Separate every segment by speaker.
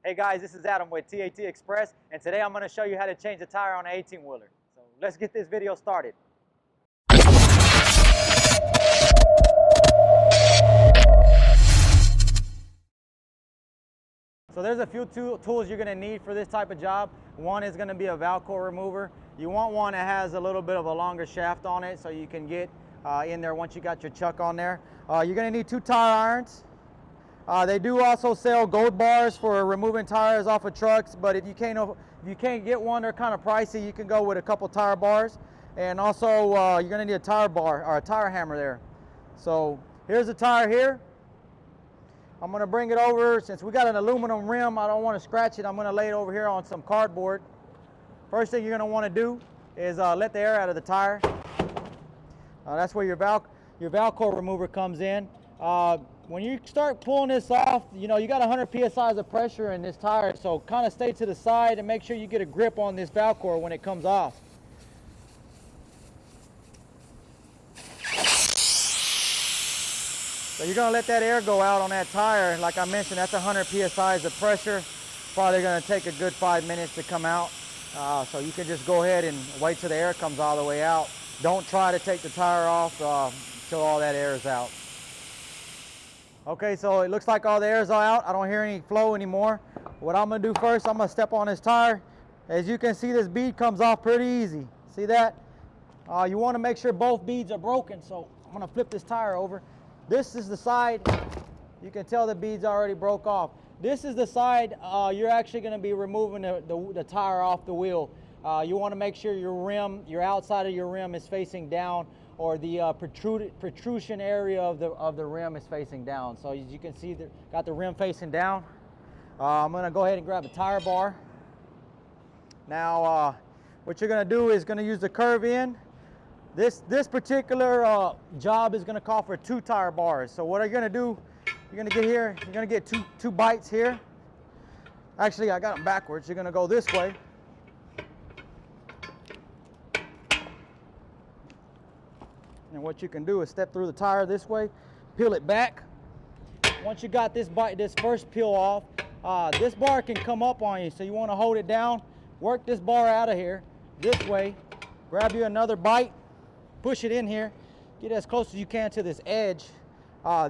Speaker 1: Hey guys, this is Adam with TAT Express, and today I'm going to show you how to change the tire on an 18-wheeler. So let's get this video started. So there's a few tools you're going to need for this type of job. One is going to be a valve core remover. You want one that has a little bit of a longer shaft on it so you can get in there once you got your chuck on there. You're going to need 2 tire irons. They do also sell gold bars for removing tires off of trucks, but if you can't get one, they're kind of pricey. You can go with a couple tire bars, and also you're going to need a tire bar or a tire hammer there. So here's the tire here. I'm going to bring it over. Since we got an aluminum rim, I don't want to scratch it. I'm going to lay it over here on some cardboard. First thing you're going to want to do is let the air out of the tire. That's where your valve core remover comes in. When you start pulling this off, you got 100 psi of pressure in this tire, so kind of stay to the side and make sure you get a grip on this valve core when it comes off. So you're going to let that air go out on that tire. Like I mentioned, that's 100 psi of pressure. Probably going to take a good 5 minutes to come out. So you can just go ahead and wait till the air comes all the way out. Don't try to take the tire off until all that air is out. Okay, so it looks like all the air is out. I don't hear any flow anymore. What I'm going to do first, I'm going to step on this tire. As you can see, this bead comes off pretty easy. See that? You want to make sure both beads are broken, so I'm going to flip this tire over. This is the side. You can tell the beads already broke off. This is the side you're actually going to be removing the tire off the wheel. You want to make sure your outside of your rim is facing down, or the protrusion area of the rim is facing down. So as you can see, got the rim facing down. I'm going to go ahead and grab a tire bar. Now what you're going to do is going to use the curve in. This particular job is going to call for 2 tire bars. So what you're going to do, you're going to get here, you're going to get two bites here. Actually, I got them backwards. You're going to go this way. And what you can do is step through the tire this way, peel it back. Once you got this first peel off, this bar can come up on you, so you want to hold it down, work this bar out of here this way, grab you another bite, push it in here, get as close as you can to this edge.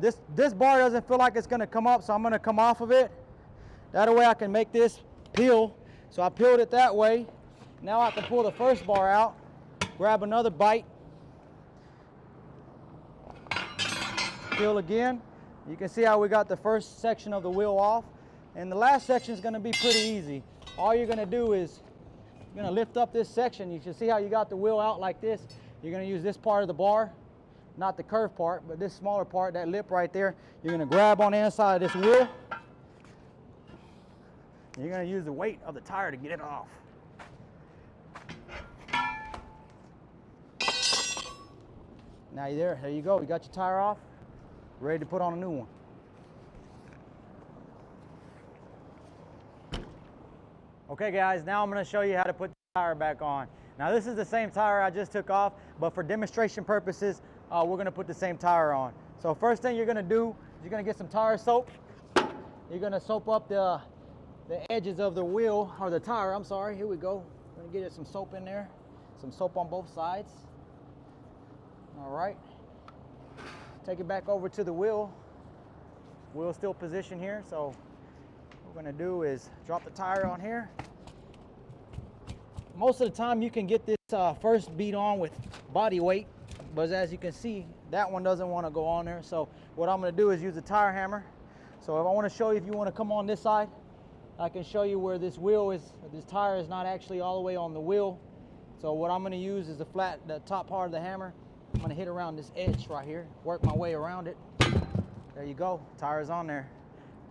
Speaker 1: This bar doesn't feel like it's going to come up, so I'm going to come off of it. That way I can make this peel. So I peeled it that way. Now I can pull the first bar out, grab another bite, peel again. You can see how we got the first section of the wheel off, and the last section is going to be pretty easy. All you're going to do is you're going to lift up this section. You can see how you got the wheel out like this. You're going to use this part of the bar, not the curved part, but this smaller part, that lip right there. You're going to grab on the inside of this wheel. You're going to use the weight of the tire to get it off. Now there you go. You got your tire off. Ready to put on a new one. Okay guys, now I'm going to show you how to put the tire back on. Now this is the same tire I just took off, but for demonstration purposes, we're going to put the same tire on. So first thing you're going to do is you're going to get some tire soap. You're going to soap up the edges of the wheel, or the tire, I'm sorry. Here we go. We're going to get some soap in there. Some soap on both sides. All right. Take it back over to the wheel. Wheel's still positioned here, so what we're going to do is drop the tire on here. Most of the time you can get this first bead on with body weight, but as you can see, that one doesn't want to go on there. So what I'm going to do is use a tire hammer. So if I want to show you, if you want to come on this side, I can show you where this tire is not actually all the way on the wheel. So what I'm going to use is the top part of the hammer. I'm going to hit around this edge right here, work my way around it. There you go, tire's on there.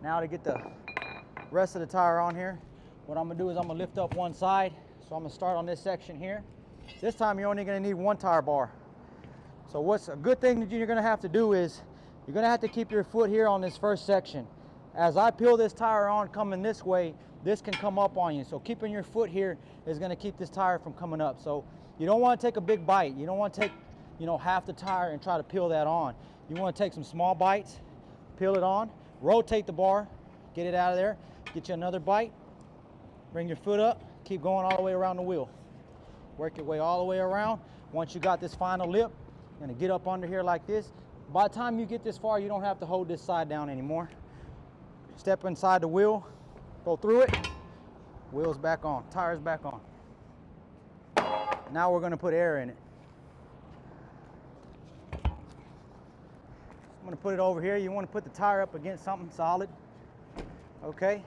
Speaker 1: Now to get the rest of the tire on here, what I'm going to do is I'm going to lift up one side. So I'm going to start on this section here. This time you're only going to need 1 tire bar. So what's a good thing that you're going to have to do is you're going to have to keep your foot here on this first section. As I peel this tire on coming this way, this can come up on you. So keeping your foot here is going to keep this tire from coming up. So you don't want to take a big bite. You don't want to take half the tire and try to peel that on. You want to take some small bites, peel it on, rotate the bar, get it out of there. Get you another bite. Bring your foot up. Keep going all the way around the wheel. Work your way all the way around. Once you got this final lip, you're gonna get up under here like this. By the time you get this far, you don't have to hold this side down anymore. Step inside the wheel, go through it. Wheels back on, tires back on. Now we're gonna put air in it. I'm gonna put it over here. You wanna put the tire up against something solid. Okay.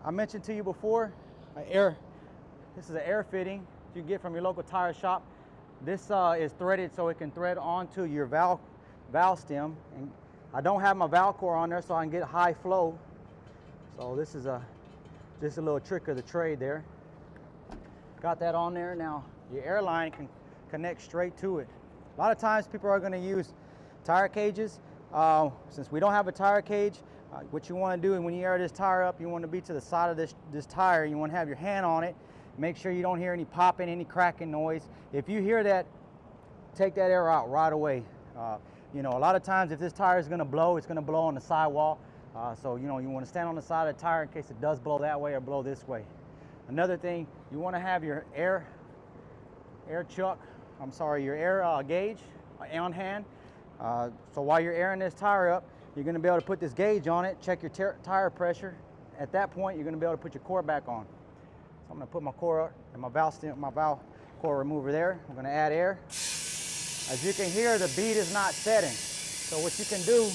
Speaker 1: I mentioned to you before, this is an air fitting you get from your local tire shop. This is threaded so it can thread onto your valve stem. And I don't have my valve core on there so I can get high flow. So this is just a little trick of the trade there. Got that on there. Now your air line can connect straight to it. A lot of times people are going to use tire cages. Since we don't have a tire cage, what you want to do when you air this tire up, you want to be to the side of this tire. You want to have your hand on it. Make sure you don't hear any popping, any cracking noise. If you hear that, take that air out right away. You know, a lot of times if this tire is going to blow, it's going to blow on the sidewall. So, you know, you want to stand on the side of the tire in case it does blow that way or blow this way. Another thing, you want to have your air gauge on hand. So while you're airing this tire up, you're going to be able to put this gauge on it, check your tire pressure. At that point, you're going to be able to put your core back on. So I'm going to put my core and my valve core remover there. I'm going to add air. As you can hear, the bead is not setting. So what you can do,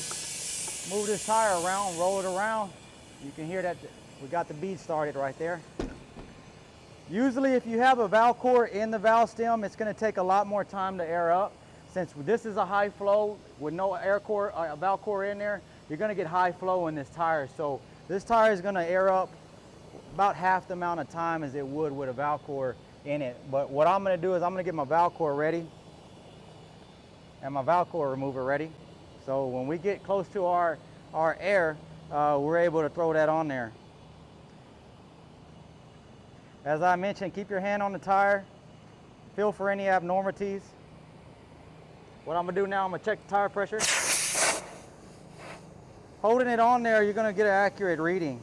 Speaker 1: move this tire around, roll it around. You can hear that we got the bead started right there. Usually if you have a valve core in the valve stem, it's going to take a lot more time to air up. Since this is a high flow with no valve core in there, you're going to get high flow in this tire. So this tire is going to air up about half the amount of time as it would with a valve core in it. But what I'm going to do is I'm going to get my valve core ready and my valve core remover ready. So when we get close to our air, we're able to throw that on there. As I mentioned, keep your hand on the tire. Feel for any abnormalities. What I'm gonna do now, I'm gonna check the tire pressure. Holding it on there, you're gonna get an accurate reading.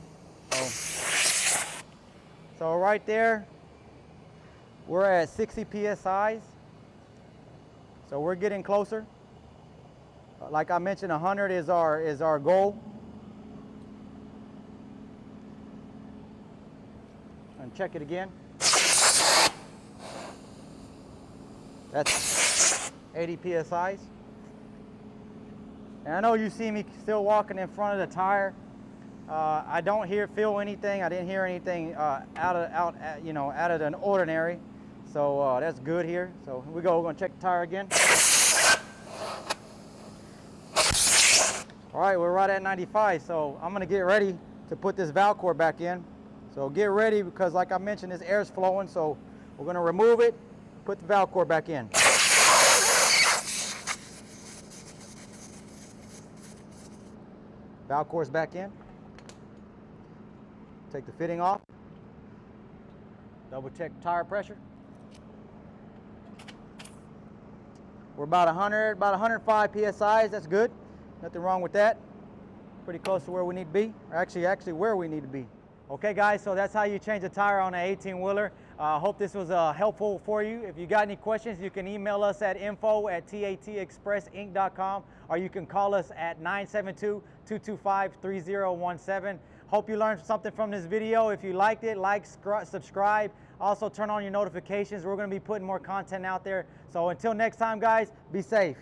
Speaker 1: So right there, we're at 60 PSI. So we're getting closer. Like I mentioned, 100 is our goal. And check it again. That's 80 PSIs. And I know you see me still walking in front of the tire. I don't feel anything. I didn't hear anything out of the ordinary. So that's good here. So here we go. We're going to check the tire again. All right, we're right at 95. So I'm going to get ready to put this valve core back in. So get ready because, like I mentioned, this air is flowing. So we're going to remove it, put the valve core back in. Valve core's back in. Take the fitting off. Double check tire pressure. We're about 105 PSIs. That's good. Nothing wrong with that. Pretty close to where we need to be, or actually where we need to be. Okay, guys, so that's how you change a tire on an 18-wheeler. Hope this was helpful for you. If you got any questions, you can email us at info@tatexpressinc.com, or you can call us at 972-225-3017. Hope you learned something from this video. If you liked it, like, subscribe. Also, turn on your notifications. We're going to be putting more content out there. So until next time, guys, be safe.